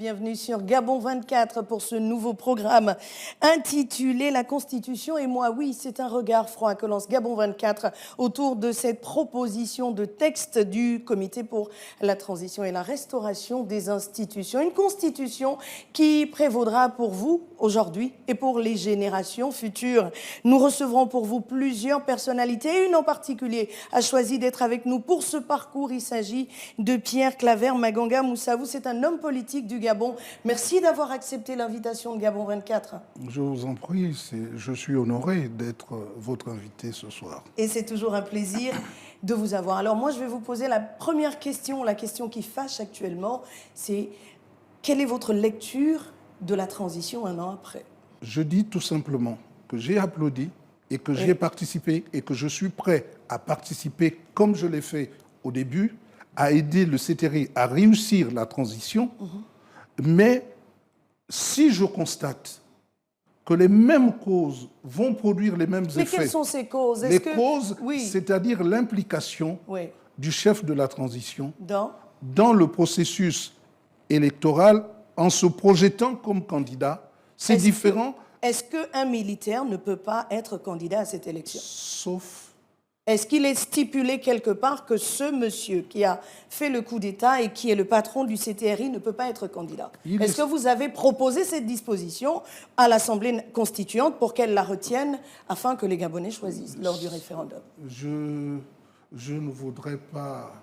Bienvenue sur Gabon 24 pour ce nouveau programme intitulé La Constitution et moi. Oui, c'est un regard froid que lance Gabon 24 autour de cette proposition de texte du Comité pour la transition et la restauration des institutions. Une constitution qui prévaudra pour vous aujourd'hui et pour les générations futures. Nous recevrons pour vous plusieurs personnalités. Une en particulier a choisi d'être avec nous pour ce parcours. Il s'agit de Pierre Claver Maganga Moussavou. C'est un homme politique du Gabon. Merci d'avoir accepté l'invitation de Gabon 24. Je vous en prie, je suis honoré d'être votre invité ce soir. Et c'est toujours un plaisir de vous avoir. Alors moi, je vais vous poser la première question, la question qui fâche actuellement, c'est quelle est votre lecture de la transition un an après? Je dis tout simplement que j'ai applaudi et que j'y ai participé et que je suis prêt à participer, comme je l'ai fait au début, à aider le CTRI à réussir la transition. Mais si je constate que les mêmes causes vont produire les mêmes effets... Mais quelles sont ces causes? Les causes, c'est-à-dire l'implication du chef de la transition dans le processus électoral en se projetant comme candidat, c'est différent. Est-ce qu'un militaire ne peut pas être candidat à cette élection? Sauf... Est-ce qu'il est stipulé quelque part que ce monsieur qui a fait le coup d'État et qui est le patron du CTRI ne peut pas être candidat? Est-ce que vous avez proposé cette disposition à l'Assemblée constituante pour qu'elle la retienne afin que les Gabonais choisissent lors du référendum? Je ne voudrais pas...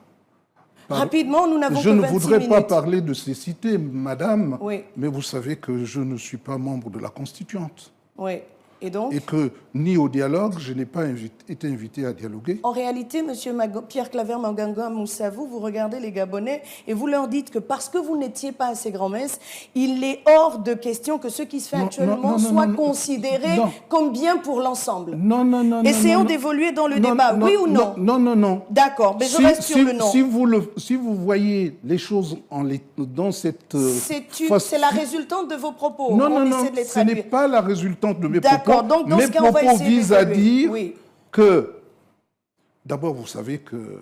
Rapidement, nous n'avons que 26 minutes. Je ne voudrais pas parler de cécité, madame, mais vous savez que je ne suis pas membre de la Constituante. Oui. Et donc ? Et que, ni au dialogue, je n'ai pas été invité à dialoguer. En réalité, monsieur Pierre Claver Maganga Moussavou, vous regardez les Gabonais et vous leur dites que parce que vous n'étiez pas à ces grands-messes, il est hors de question que ce qui se fait actuellement soit considéré comme bien pour l'ensemble. Essayons d'évoluer dans le débat, oui ou non? Non. D'accord, mais je reste sur le non. Si vous voyez les choses dans cette... C'est la résultante de vos propos. Non, ce n'est pas la résultante de mes propos. Donc, dans mes ce cas, on va propos visent à dire que, d'abord, vous savez que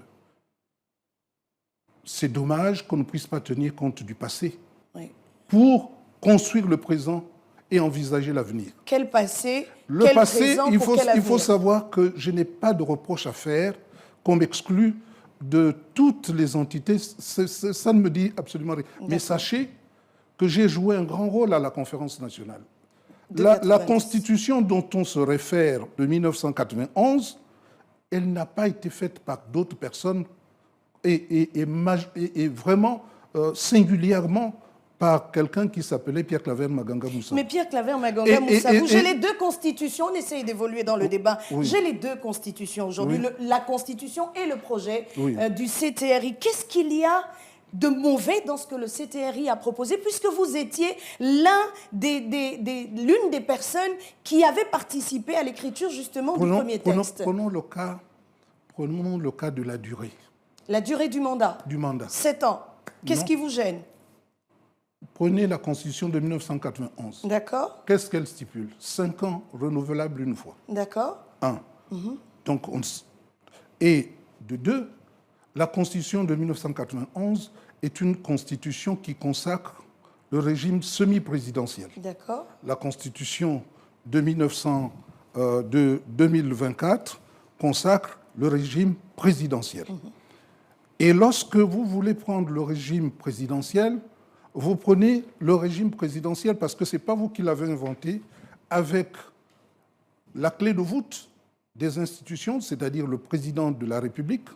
c'est dommage qu'on ne puisse pas tenir compte du passé pour construire le présent et envisager l'avenir. Quel passé? Le passé, il faut savoir que je n'ai pas de reproche à faire, qu'on m'exclut de toutes les entités. Ça ne me dit absolument rien. Mais sachez que j'ai joué un grand rôle à la conférence nationale. La Constitution dont on se réfère de 1991, elle n'a pas été faite par d'autres personnes et vraiment singulièrement par quelqu'un qui s'appelait Pierre Claver Maganga Moussavou. Mais Pierre Claver Maganga Moussavou, j'ai les deux constitutions, on essaye d'évoluer dans le débat. J'ai les deux constitutions aujourd'hui, la Constitution et le projet du CTRI. Qu'est-ce qu'il y a de mauvais dans ce que le CTRI a proposé, puisque vous étiez l'une des personnes qui avaient participé à l'écriture justement du premier texte? Prenons le cas de la durée. La durée du mandat? 7 ans. Qu'est-ce qui vous gêne? Prenez la Constitution de 1991. D'accord. Qu'est-ce qu'elle stipule? 5 ans renouvelables une fois. D'accord. 1. Donc et de 2, la Constitution de 1991 est une constitution qui consacre le régime semi-présidentiel. D'accord. La Constitution de 2024 consacre le régime présidentiel. Et lorsque vous voulez prendre le régime présidentiel, vous prenez le régime présidentiel parce que ce n'est pas vous qui l'avez inventé, avec la clé de voûte des institutions, c'est-à-dire le président de la République,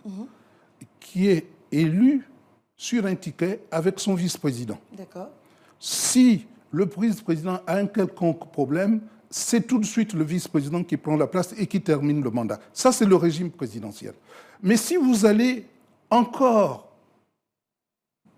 qui est élu sur un ticket avec son vice-président. D'accord. Si le vice-président a un quelconque problème, c'est tout de suite le vice-président qui prend la place et qui termine le mandat. Ça, c'est le régime présidentiel. Mais si vous allez encore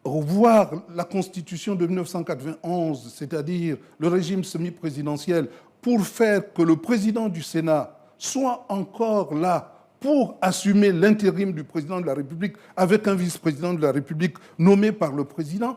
revoir la Constitution de 1991, c'est-à-dire le régime semi-présidentiel, pour faire que le président du Sénat soit encore là pour assumer l'intérim du président de la République avec un vice-président de la République nommé par le président,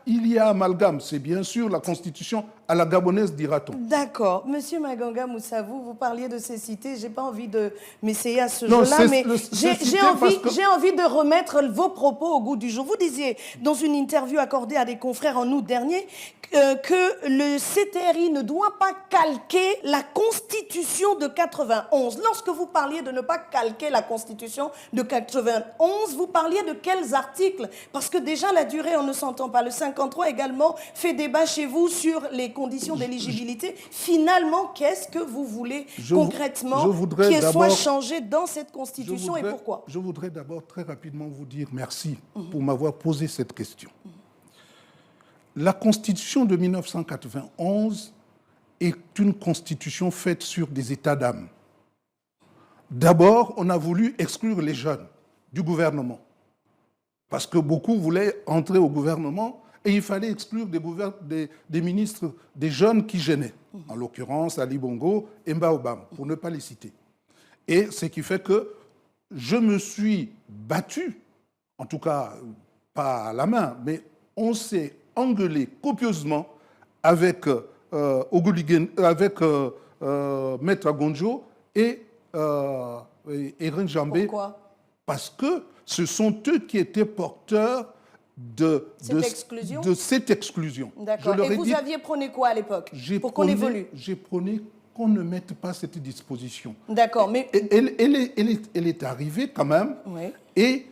il y a amalgame. C'est bien sûr la Constitution à la gabonaise, dira-t-on. D'accord. Monsieur Maganga Moussavou, vous parliez de cécité. Je n'ai pas envie de m'essayer à ce jeu-là, mais j'ai envie de remettre vos propos au goût du jour. Vous disiez, dans une interview accordée à des confrères en août dernier, que le CTRI ne doit pas calquer la Constitution de 91. Lorsque vous parliez de ne pas calquer la Constitution de 91, vous parliez de quels articles? Parce que déjà, la durée, on ne s'entend pas. Le 53 également fait débat chez vous sur les conditions d'éligibilité. Finalement, qu'est-ce que vous voulez concrètement qu'il soit changé dans cette Constitution et pourquoi? Je voudrais d'abord très rapidement vous dire merci pour m'avoir posé cette question. La Constitution de 1991 est une constitution faite sur des états d'âme. D'abord, on a voulu exclure les jeunes du gouvernement, parce que beaucoup voulaient entrer au gouvernement et il fallait exclure des ministres, des jeunes qui gênaient, en l'occurrence Ali Bongo et Mba Obama, pour ne pas les citer. Et ce qui fait que je me suis battu, en tout cas pas à la main, mais on s'est engueulé copieusement avec, Maître Agonjo et Renjambé. Pourquoi? Parce que ce sont eux qui étaient porteurs de cette exclusion. D'accord. Et vous aviez prôné quoi à l'époque pour qu'on évolue? J'ai prôné qu'on ne mette pas cette disposition. D'accord, mais... Elle est arrivée quand même, oui. Et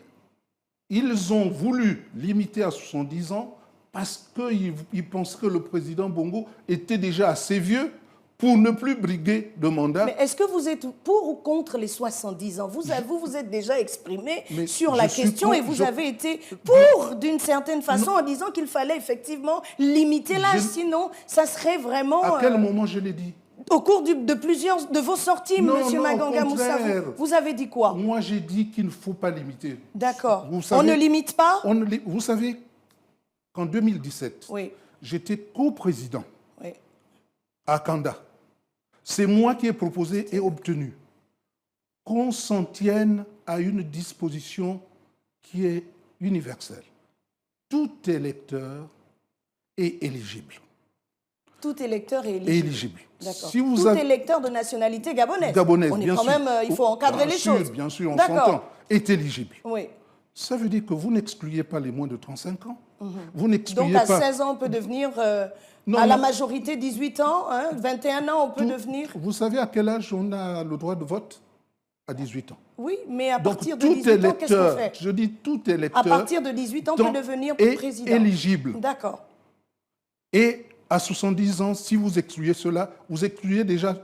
ils ont voulu limiter à 70 ans parce qu'ils pensaient que le président Bongo était déjà assez vieux pour ne plus briguer de mandat. Mais est-ce que vous êtes pour ou contre les 70 ans? Vous êtes déjà exprimé sur la question et vous avez été pour, d'une certaine façon, en disant qu'il fallait effectivement limiter l'âge, sinon ça serait vraiment... À quel moment je l'ai dit? Au cours de plusieurs de vos sorties, Monsieur Maganga Moussavou, vous avez dit quoi? Moi, j'ai dit qu'il ne faut pas limiter. D'accord. On ne limite pas? Vous savez qu'en 2017, oui, j'étais coprésident à Kanda. C'est moi qui ai proposé et obtenu qu'on s'en tienne à une disposition qui est universelle. Tout électeur est éligible. Tout électeur est éligible. D'accord. Si tout électeur de nationalité gabonaise. Gabonaise, bien sûr. Il faut encadrer les choses. Bien sûr, on s'entend. Est éligible. Oui. Ça veut dire que vous n'excluez pas les moins de 35 ans. Vous n'excluez pas... pas... Donc à 16 ans, on peut devenir... la majorité, 18 ans, 21 ans, on peut devenir... Vous savez à quel âge on a le droit de vote? À 18 ans. Oui, mais à partir de 18 ans, qu'est-ce qu'on fait? Je dis tout électeur... À partir de 18 ans, on peut devenir président. Éligible. D'accord. Et à 70 ans, si vous excluez cela, vous excluez déjà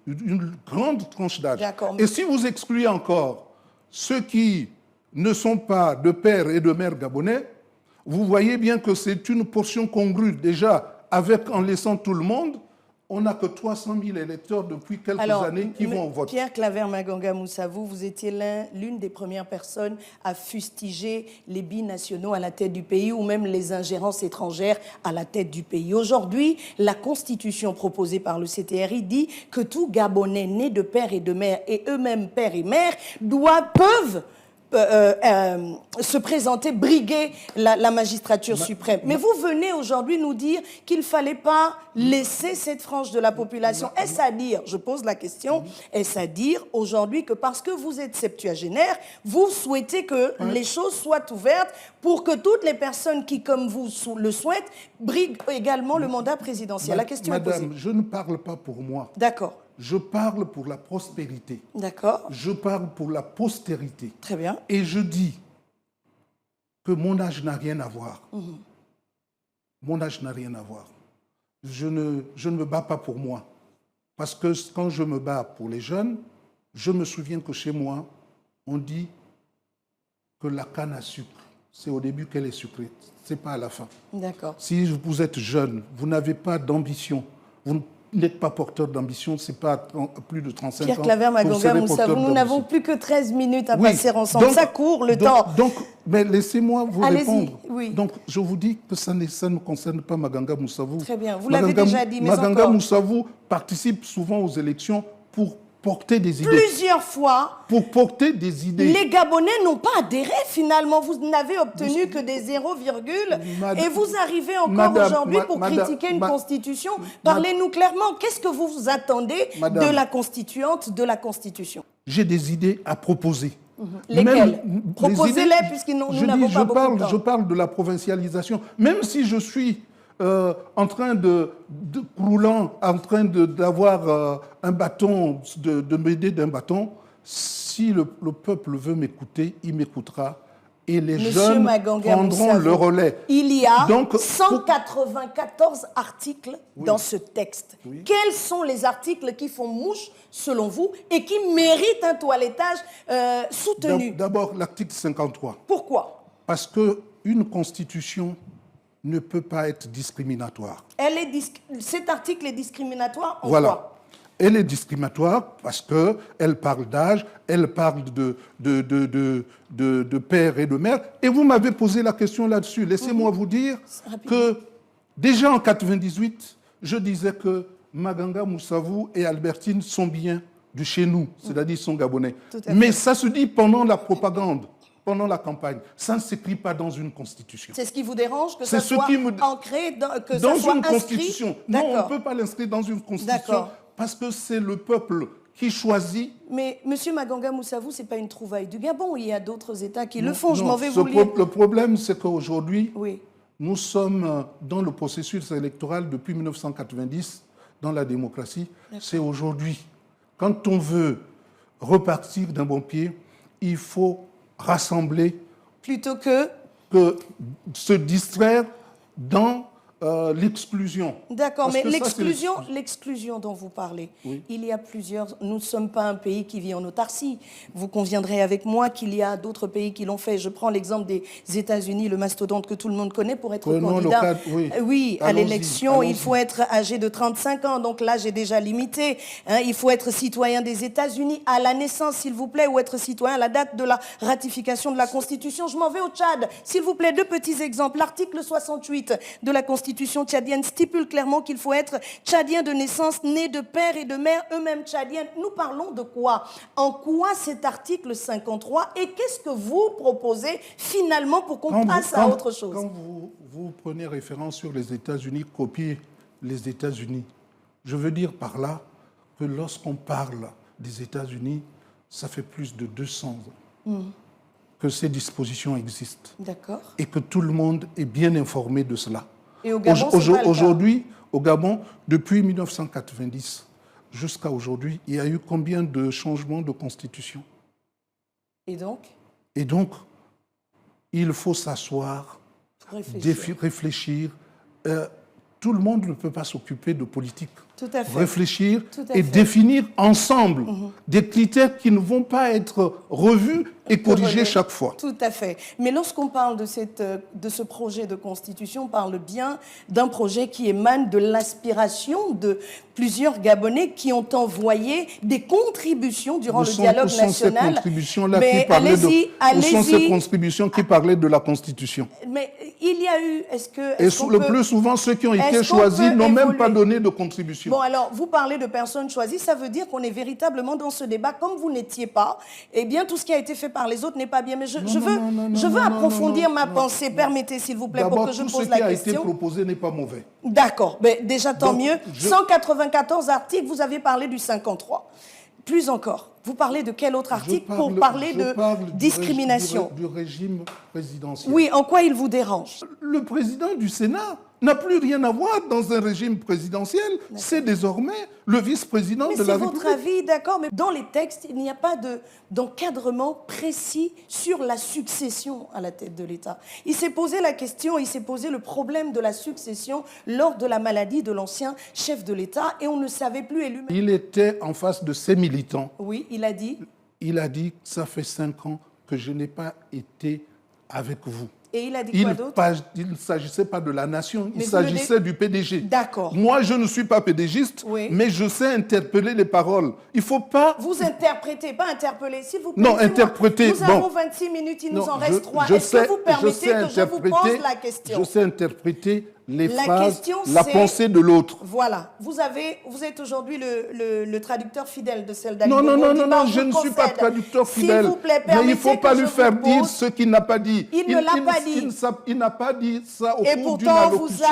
une grande tranche d'âge. D'accord. Et si vous excluez encore ceux qui ne sont pas de père et de mère gabonais, vous voyez bien que c'est une portion congrue. Déjà, en laissant tout le monde, on n'a que 300 000 électeurs depuis quelques années qui vont au vote. Pierre Claver Maganga Moussavou, vous étiez l'une des premières personnes à fustiger les binationaux à la tête du pays ou même les ingérences étrangères à la tête du pays. Aujourd'hui, la constitution proposée par le CTRI dit que tout Gabonais né de père et de mère et eux-mêmes père et mère peuvent se présenter, briguer la magistrature suprême. Mais vous venez aujourd'hui nous dire qu'il ne fallait pas laisser cette frange de la population. Est-ce à dire, je pose la question, est-ce à dire aujourd'hui que parce que vous êtes septuagénaire, vous souhaitez que les choses soient ouvertes pour que toutes les personnes qui, comme vous le souhaitent, briguent également le mandat présidentiel? La question est posée. Madame, je ne parle pas pour moi. D'accord. Je parle pour la prospérité. D'accord. Je parle pour la postérité. Très bien. Et je dis que mon âge n'a rien à voir. Mon âge n'a rien à voir. Je ne me bats pas pour moi. Parce que quand je me bats pour les jeunes, je me souviens que chez moi, on dit que la canne à sucre, c'est au début qu'elle est sucrée. Ce n'est pas à la fin. D'accord. Si vous êtes jeune, vous n'avez pas d'ambition, vous n'êtes pas porteur d'ambition, ce n'est pas plus de 35 ans. Pierre Claver Maganga Moussavou, nous n'avons plus que 13 minutes à passer ensemble. Donc, ça court le temps. Mais laissez-moi vous répondre. Oui. Donc, je vous dis que ça ne concerne pas Maganga Moussavou. Très bien, vous l'avez déjà dit, mais Maganga Moussavou participe souvent aux élections pour porter des idées. Plusieurs fois, pour porter des idées. Les Gabonais n'ont pas adhéré finalement. Vous n'avez obtenu que des 0, et vous arrivez encore aujourd'hui pour critiquer une constitution. Parlez-nous clairement. Qu'est-ce que vous vous attendez de la constituante, de la constitution? J'ai des idées à proposer. Lesquelles? Proposez-les puisque nous n'avons pas beaucoup de temps. Je parle de la provincialisation. Même si je suis en train d'avoir un bâton, de m'aider d'un bâton, si le peuple veut m'écouter, il m'écoutera. Et les jeunes prendront le relais. Il y a 194 articles dans ce texte. Oui. Quels sont les articles qui font mouche, selon vous, et qui méritent un toilettage soutenu? D'abord, l'article 53. Pourquoi? Parce qu'une constitution ne peut pas être discriminatoire. Cet article est discriminatoire en quoi? Elle est discriminatoire parce qu'elle parle d'âge, elle parle de père et de mère. Et vous m'avez posé la question là-dessus. Laissez-moi vous dire que déjà en 1998, je disais que Maganga Moussavou et Albertine sont bien de chez nous, c'est-à-dire sont gabonais. Mais ça se dit pendant la propagande. Pendant la campagne. Ça ne s'écrit pas dans une constitution. C'est ce qui vous dérange, que ça soit ancré, que dans ça soit une constitution. Non, on ne peut pas l'inscrire dans une constitution parce que c'est le peuple qui choisit. Mais M. Maganga Moussavou, ce n'est pas une trouvaille du Gabon. Il y a d'autres États qui le font. Je m'en vais vous lire. Le problème, c'est qu'aujourd'hui, nous sommes dans le processus électoral depuis 1990, dans la démocratie. C'est aujourd'hui. Quand on veut repartir d'un bon pied, il faut rassembler plutôt que se distraire dans l'exclusion. D'accord, mais l'exclusion dont vous parlez, il y a plusieurs... Nous ne sommes pas un pays qui vit en autarcie. Vous conviendrez avec moi qu'il y a d'autres pays qui l'ont fait. Je prends l'exemple des États-Unis, le mastodonte que tout le monde connaît pour être candidat. À l'élection, il faut être âgé de 35 ans, donc l'âge est déjà limité. Il faut être citoyen des États-Unis à la naissance, s'il vous plaît, ou être citoyen à la date de la ratification de la Constitution. Je m'en vais au Tchad. S'il vous plaît, deux petits exemples. L'article 68 de la Constitution tchadienne stipule clairement qu'il faut être tchadien de naissance, né de père et de mère, eux-mêmes tchadiens. Nous parlons de quoi? En quoi cet article 53? Et qu'est-ce que vous proposez finalement pour qu'on passe à autre chose? Quand vous prenez référence sur les États-Unis, copiez les États-Unis. Je veux dire par là que lorsqu'on parle des États-Unis, ça fait plus de 200 ans que ces dispositions existent. D'accord. Et que tout le monde est bien informé de cela. Et au Gabon, aujourd'hui, au Gabon, depuis 1990 jusqu'à aujourd'hui, il y a eu combien de changements de constitution? Et donc, il faut s'asseoir, réfléchir. Tout le monde ne peut pas s'occuper de politique. Tout à fait. Réfléchir et définir ensemble des critères qui ne vont pas être revus et corrigés chaque fois. Tout à fait. Mais lorsqu'on parle de ce projet de constitution, on parle bien d'un projet qui émane de l'aspiration de plusieurs Gabonais qui ont envoyé des contributions durant le dialogue national. Où sont ces contributions qui parlaient de la Constitution? Mais il y a eu... le plus souvent, ceux qui ont été choisis n'ont même pas donné de contribution. Bon, alors, vous parlez de personnes choisies, ça veut dire qu'on est véritablement dans ce débat. Comme vous n'étiez pas, eh bien, tout ce qui a été fait par les autres n'est pas bien. Mais je veux approfondir ma pensée. Permettez, s'il vous plaît, pour que je pose la question. D'abord, tout ce qui a été proposé n'est pas mauvais. D'accord. Mais déjà, tant mieux. 194 articles, vous avez parlé du 53. Plus encore. Vous parlez de quel autre article pour parler de discrimination? Du régime présidentiel. Oui, en quoi il vous dérange? Le président du Sénat n'a plus rien à voir dans un régime présidentiel. C'est désormais le vice-président de la République. Mais c'est votre avis, d'accord, mais dans les textes, il n'y a pas d'encadrement précis sur la succession à la tête de l'État. Il s'est posé la question, il s'est posé le problème de la succession lors de la maladie de l'ancien chef de l'État et on ne savait plus élu. Il était en face de ses militants. Oui, il a dit. Il a dit, ça fait 5 ans que je n'ai pas été avec vous. Et il a dit quoi d'autre? Il ne s'agissait pas de la nation, il s'agissait du PDG. D'accord. Moi, je ne suis pas PDGiste, mais je sais interpeller les paroles. Il ne faut pas... Vous interprétez, pas interpeller, s'il vous plaît. Non, interpréter... Nous avons 26 minutes, il nous en reste 3. Est-ce que vous permettez que je vous pose la question? Je sais interpréter les phrases, la pensée de l'autre. Voilà. Vous êtes aujourd'hui le traducteur fidèle de celle d'Ali Non, Bongo. Non, je ne suis pas traducteur fidèle. S'il vous plaît, mais il ne faut pas lui faire dire ce qu'il n'a pas dit. Il ne l'a pas dit. Il n'a pas dit ça au Et cours d'une pourtant, allocution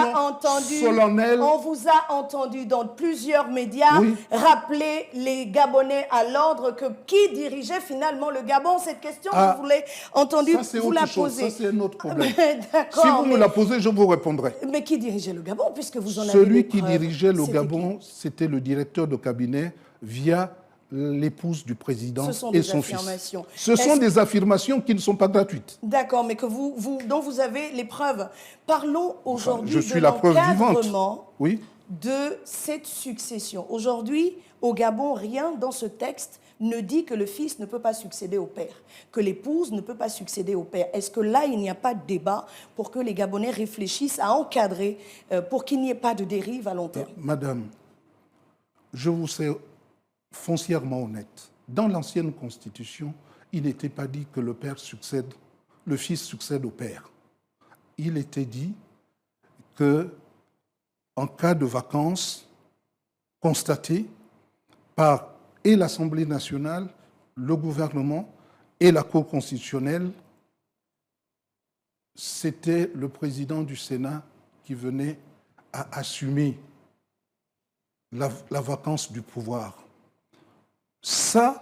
solennelle. On vous a entendu dans plusieurs médias rappeler les Gabonais à l'ordre que qui dirigeait finalement le Gabon. Cette question, je vous l'ai entendu vous la poser. Ça, c'est un autre problème. D'accord. Si vous me la posez, je vous répondrai. Mais qui dirigeait le Gabon, puisque vous en avez Celui qui dirigeait le Gabon, c'était le directeur de cabinet via l'épouse du président et son fils. Ce sont des affirmations qui ne sont pas gratuites. D'accord, mais dont vous avez les preuves. Parlons aujourd'hui de l'encadrement de cette succession. Aujourd'hui, au Gabon, rien dans ce texte ne dit que le fils ne peut pas succéder au père, que l'épouse ne peut pas succéder au père. Est-ce que là, il n'y a pas de débat pour que les Gabonais réfléchissent à encadrer, pour qu'il n'y ait pas de dérive à long terme? Madame, je vous sais foncièrement honnête. Dans l'ancienne Constitution, il n'était pas dit que le fils succède au père. Il était dit que, en cas de vacances constatées par et l'Assemblée nationale, le gouvernement et la Cour constitutionnelle, c'était le président du Sénat qui venait à assumer la vacance du pouvoir. Ça,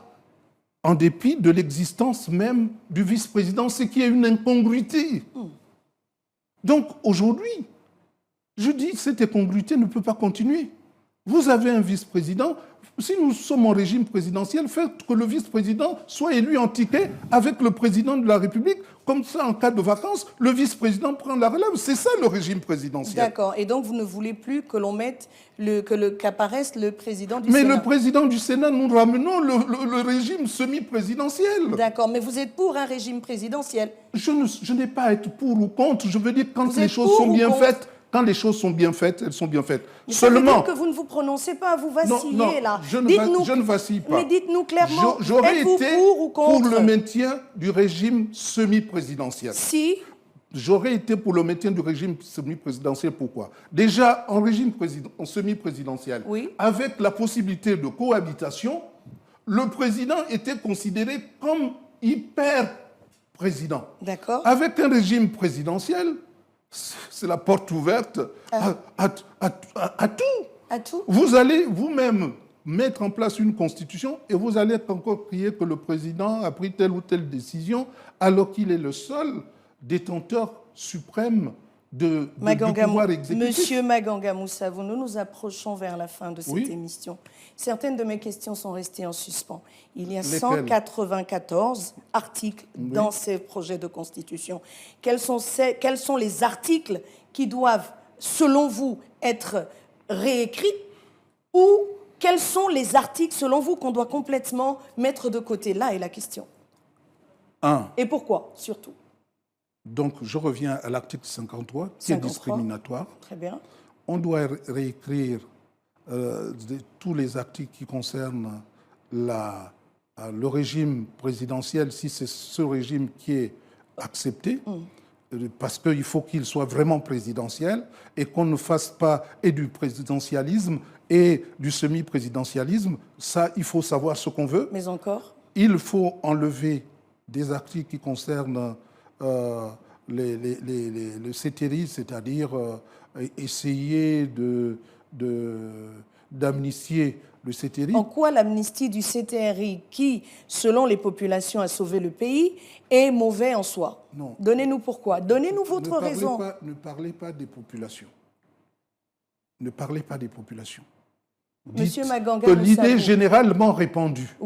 en dépit de l'existence même du vice-président, c'est qu'il y a une incongruité. Donc aujourd'hui, je dis que cette incongruité ne peut pas continuer. Vous avez un vice-président. Si nous sommes en régime présidentiel, faites que le vice-président soit élu en ticket avec le président de la République. Comme ça, en cas de vacances, le vice-président prend la relève. C'est ça le régime présidentiel. D'accord. Et donc, vous ne voulez plus que l'on mette qu'apparaisse le président du Sénat. Mais le président du Sénat, nous ramenons le régime semi-présidentiel. D'accord. Mais vous êtes pour un régime présidentiel? Je n'ai pas à être pour ou contre. Je veux dire, quand les choses sont bien faites, quand les choses sont bien faites, elles sont bien faites. Mais seulement. Ça veut dire que vous ne vous prononcez pas, vous vacillez là. Je ne vacille pas. Mais dites-nous clairement, j'aurais été pour ou contre? Pour le maintien du régime semi-présidentiel. Si. J'aurais été pour le maintien du régime semi-présidentiel. Pourquoi? Déjà, en régime semi-présidentiel, avec la possibilité de cohabitation, le président était considéré comme hyper-président. D'accord. Avec un régime présidentiel, c'est la porte ouverte à tout. À tout. Vous allez vous-même mettre en place une constitution et vous allez encore crier que le président a pris telle ou telle décision alors qu'il est le seul détenteur suprême du pouvoir exécutif. Monsieur Maganga Moussa, nous nous approchons vers la fin de cette émission. Certaines de mes questions sont restées en suspens. Il y a 194 articles dans ces projets de constitution. Quels sont les articles qui doivent, selon vous, être réécrits ou quels sont les articles, selon vous, qu'on doit complètement mettre de côté? Là est la question. Et pourquoi, surtout? Donc, je reviens à l'article 53, qui est discriminatoire. Très bien. On doit réécrire tous les articles qui concernent le régime présidentiel, si c'est ce régime qui est accepté, parce qu'il faut qu'il soit vraiment présidentiel et qu'on ne fasse pas et du présidentialisme et du semi-présidentialisme. Ça, il faut savoir ce qu'on veut. Mais encore? Il faut enlever des articles qui concernent le CTRI, c'est-à-dire essayer d'amnistier le CTRI. En quoi l'amnistie du CTRI, qui, selon les populations, a sauvé le pays, est mauvais en soi? Non. Donnez-nous pourquoi. Donnez-nous votre raison. Ne parlez pas des populations. Ne parlez pas des populations. Monsieur Maganga, que l'idée généralement répandue,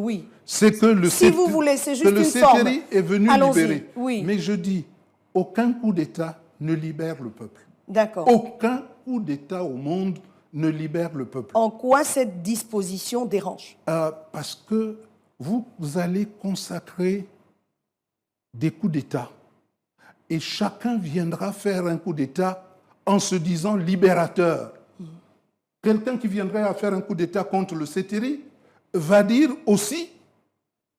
c'est que le CTRI est venu libérer. Mais je dis, aucun coup d'État ne libère le peuple. D'accord. Aucun coup d'État au monde ne libère le peuple. En quoi cette disposition dérange? Parce que vous allez consacrer des coups d'État et chacun viendra faire un coup d'État en se disant libérateur. Quelqu'un qui viendrait à faire un coup d'État contre le CTRI va dire aussi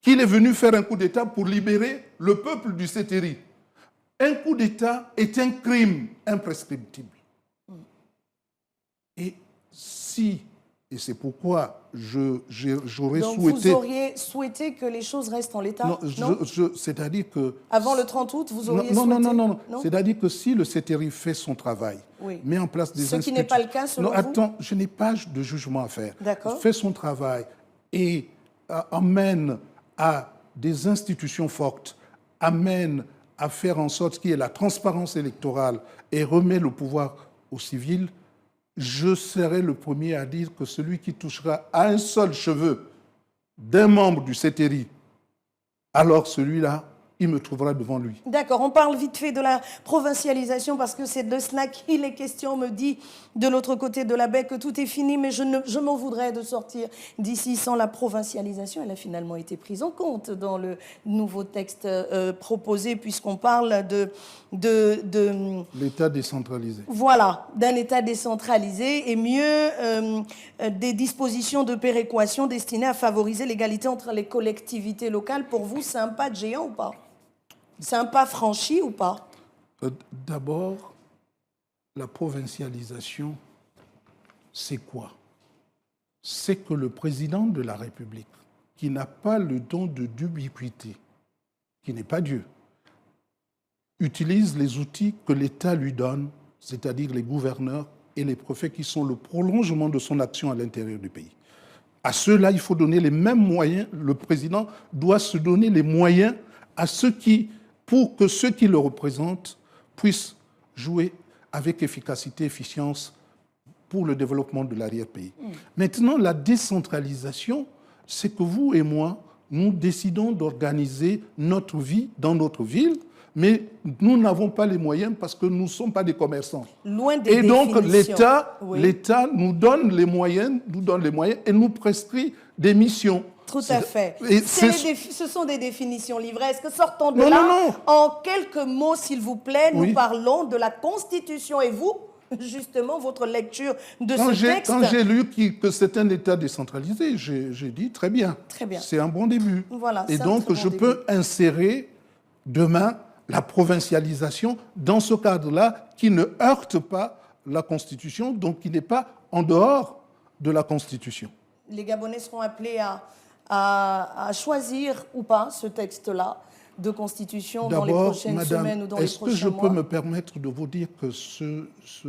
qu'il est venu faire un coup d'État pour libérer le peuple du CTRI. Un coup d'État est un crime imprescriptible. Et si, et c'est pourquoi j'aurais Donc souhaité... vous auriez souhaité que les choses restent en l'état? Non, c'est-à-dire que... Avant le 30 août, vous auriez non, souhaité... non. C'est-à-dire que si le CETERI fait son travail, met en place des institutions... Ce qui n'est pas le cas, selon vous? Non, attends, je n'ai pas de jugement à faire. D'accord. Fait son travail et amène à des institutions fortes, amène à faire en sorte qu'il y ait la transparence électorale et remet le pouvoir aux civils, je serai le premier à dire que celui qui touchera à un seul cheveu d'un membre du CETERI, alors celui-là, il me trouvera devant lui. D'accord, on parle vite fait de la provincialisation parce que c'est de cela qu'il est question. On me dit de l'autre côté de la baie que tout est fini, mais je m'en voudrais de sortir d'ici sans la provincialisation. Elle a finalement été prise en compte dans le nouveau texte proposé puisqu'on parle de l'État décentralisé. Voilà, d'un État décentralisé et mieux des dispositions de péréquation destinées à favoriser l'égalité entre les collectivités locales. Pour vous, c'est un pas de géant ou pas? C'est un pas franchi ou pas? D'abord, la provincialisation, c'est quoi? C'est que le président de la République, qui n'a pas le don d'ubiquité, qui n'est pas Dieu, utilise les outils que l'État lui donne, c'est-à-dire les gouverneurs et les préfets qui sont le prolongement de son action à l'intérieur du pays. À ceux-là, il faut donner les mêmes moyens. Le président doit se donner les moyens à pour que ceux qui le représentent puissent jouer avec efficacité, efficience pour le développement de l'arrière-pays. Maintenant, la décentralisation, c'est que vous et moi, nous décidons d'organiser notre vie dans notre ville, mais nous n'avons pas les moyens parce que nous ne sommes pas des commerçants. Loin des et donc l'État nous donne les moyens, et nous prescrit des missions. Tout à fait. Ce sont des définitions livresques. Sortons de là. En quelques mots, s'il vous plaît, nous parlons de la Constitution. Et vous, justement, votre lecture de ce texte... Quand j'ai lu que c'est un État décentralisé, j'ai dit très bien. Très bien. C'est un bon début. Voilà, et donc, je peux insérer demain la provincialisation dans ce cadre-là qui ne heurte pas la Constitution, donc qui n'est pas en dehors de la Constitution. Les Gabonais seront appelés à choisir ou pas ce texte-là de Constitution dans les prochaines semaines ou dans les prochains mois. Est-ce que je peux me permettre de vous dire que ce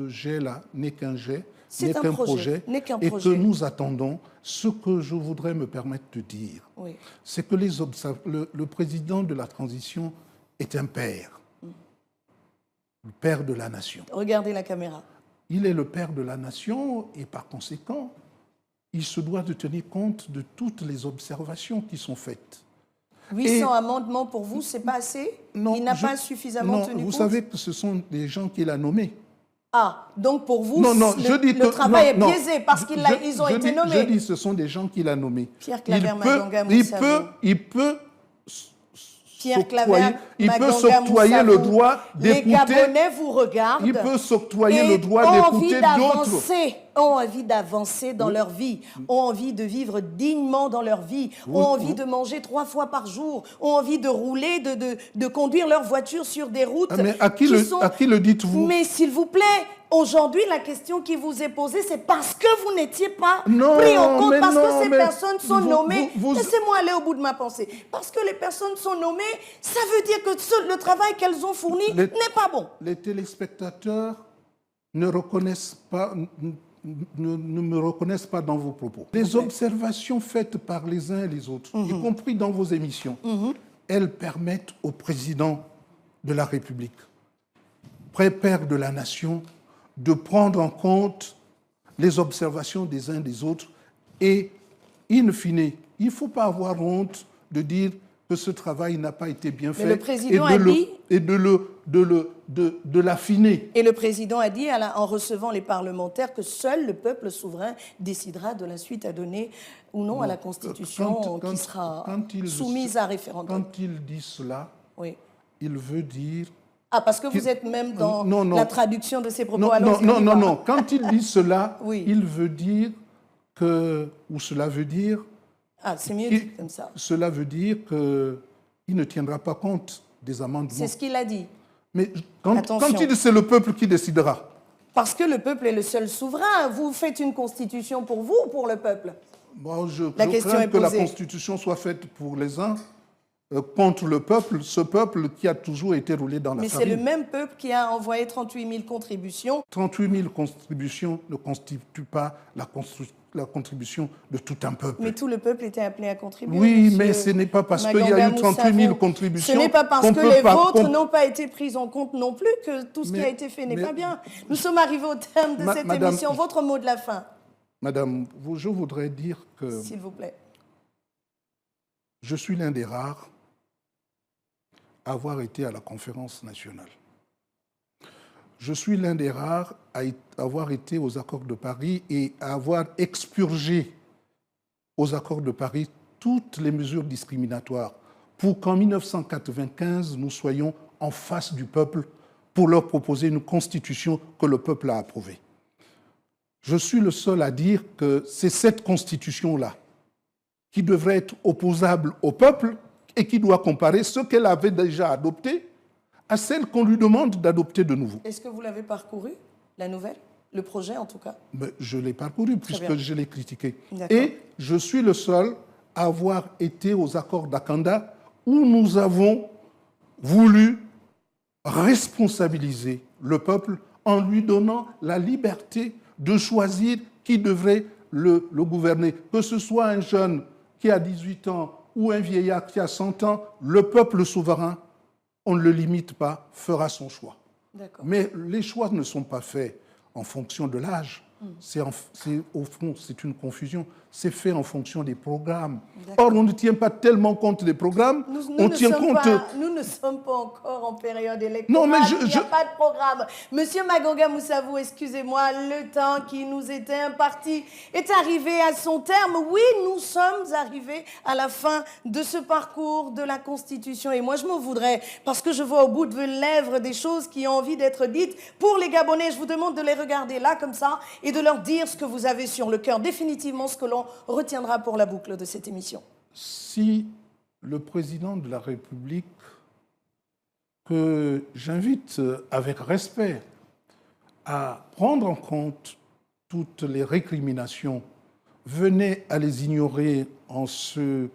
jet-là n'est qu'un jet, n'est qu'un projet, et que nous attendons. Ce que je voudrais me permettre de dire, c'est que le président de la transition est un père, le père de la nation. Regardez la caméra. Il est le père de la nation et par conséquent, il se doit de tenir compte de toutes les observations qui sont faites. 800 amendements pour vous, c'est pas assez? Non, il n'a pas suffisamment tenu compte? Vous savez que ce sont des gens qu'il a nommés. Ah, donc pour vous, le travail est biaisé parce qu'ils ont été nommés. Je dis ce sont des gens qu'il a nommés. Pierre Claver Maganga il peut s'octroyer le droit d'écouter. Les Gabonais vous regardent. Il peut s'octroyer le droit d'écouter d'autres. Ont envie d'avancer dans leur vie, ont envie de vivre dignement dans leur vie, ont envie de manger 3 fois par jour, ont envie de rouler, de conduire leur voiture sur des routes. Mais à qui le dites-vous? Mais s'il vous plaît, aujourd'hui, la question qui vous est posée, c'est parce que vous n'étiez pas pris en compte, parce que ces personnes sont nommées. Laissez-moi aller au bout de ma pensée. Parce que les personnes sont nommées, ça veut dire que le travail qu'elles ont fourni n'est pas bon. Les téléspectateurs ne me reconnaissent pas dans vos propos. Les observations faites par les uns et les autres, y compris dans vos émissions, elles permettent au président de la République, père de la nation, de prendre en compte les observations des uns des autres et, in fine, il ne faut pas avoir honte de dire que ce travail n'a pas été bien fait. Le président a dit... Et de l'affiner. Et le président a dit, en recevant les parlementaires, que seul le peuple souverain décidera de la suite à donner ou non à la Constitution qui sera soumise à référendum. Quand il dit cela, il veut dire... Ah, parce que vous êtes même dans la traduction de ses propos. Non. Quand il dit cela, il veut dire que... Ou cela veut dire... Ah, c'est mieux dit comme ça. Cela veut dire qu'il ne tiendra pas compte des amendements. C'est ce qu'il a dit. Mais quand il dit c'est le peuple qui décidera. Parce que le peuple est le seul souverain. Vous faites une constitution pour vous ou pour le peuple? Bon, je crains que la constitution soit faite pour les uns contre le peuple, ce peuple qui a toujours été roulé dans la farine. Mais c'est le même peuple qui a envoyé 38 000 contributions. 38 000 contributions ne constituent pas la contribution de tout un peuple. Mais tout le peuple était appelé à contribuer. Oui, mais ce n'est pas parce qu'il y a eu 38 000 contributions. Ce n'est pas parce que les vôtres n'ont pas été prises en compte non plus que tout ce qui a été fait n'est pas bien. Nous sommes arrivés au terme de cette émission. Votre mot de la fin. Madame, je voudrais dire que... S'il vous plaît. Je suis l'un des rares à avoir été à la conférence nationale. Je suis l'un des rares à avoir été aux accords de Paris et à avoir expurgé aux accords de Paris toutes les mesures discriminatoires pour qu'en 1995, nous soyons en face du peuple pour leur proposer une constitution que le peuple a approuvée. Je suis le seul à dire que c'est cette constitution-là qui devrait être opposable au peuple et qui doit comparer ce qu'elle avait déjà adopté à celle qu'on lui demande d'adopter de nouveau. Est-ce que vous l'avez parcouru, la nouvelle? Le projet, en tout cas? Mais je l'ai parcouru puisque je l'ai critiqué. Et je suis le seul à avoir été aux accords d'Akanda où nous avons voulu responsabiliser le peuple en lui donnant la liberté de choisir qui devrait le gouverner. Que ce soit un jeune qui a 18 ans ou un vieillard qui a 100 ans, le peuple souverain, on ne le limite pas, fera son choix. Mais les choix ne sont pas faits en fonction de l'âge. Au fond, c'est une confusion. C'est fait en fonction des programmes. Or, on ne tient pas tellement compte des programmes. Nous ne sommes pas encore en période électorale. Non, mais il n'y a pas de programme. Monsieur Magonga Moussavou, excusez-moi, le temps qui nous était imparti est arrivé à son terme. Oui, nous sommes arrivés à la fin de ce parcours de la Constitution. Et moi, je m'en voudrais, parce que je vois au bout de vos lèvres des choses qui ont envie d'être dites. Pour les Gabonais, je vous demande de les regarder là, comme ça, et de leur dire ce que vous avez sur le cœur. Définitivement, ce que l'on retiendra pour la boucle de cette émission. Si le président de la République, que j'invite avec respect à prendre en compte toutes les récriminations, venait à les ignorer en se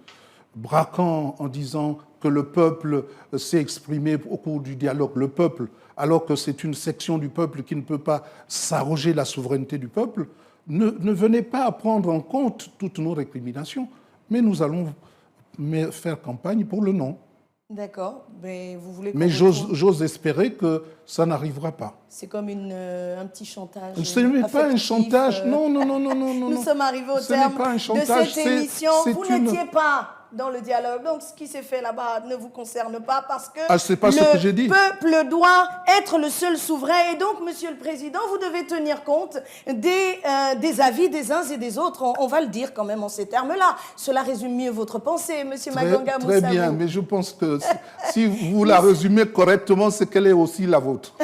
braquant, en disant que le peuple s'est exprimé au cours du dialogue, le peuple, alors que c'est une section du peuple qui ne peut pas s'arroger la souveraineté du peuple, ne venez pas à prendre en compte toutes nos récriminations, mais nous allons faire campagne pour le non. D'accord, mais vous voulez... Mais j'ose espérer que ça n'arrivera pas. C'est comme un petit chantage. Ce n'est pas un chantage, non. Nous sommes arrivés au terme de cette émission. Vous n'étiez pas dans le dialogue. Donc, ce qui s'est fait là-bas ne vous concerne pas parce que c'est pas ce que j'ai dit. Le peuple doit être le seul souverain. Et donc, Monsieur le Président, vous devez tenir compte des avis des uns et des autres. On va le dire quand même en ces termes-là. Cela résume mieux votre pensée, Monsieur Magonga Moussavou. Très bien, mais je pense que si vous la résumez correctement, c'est qu'elle est aussi la vôtre.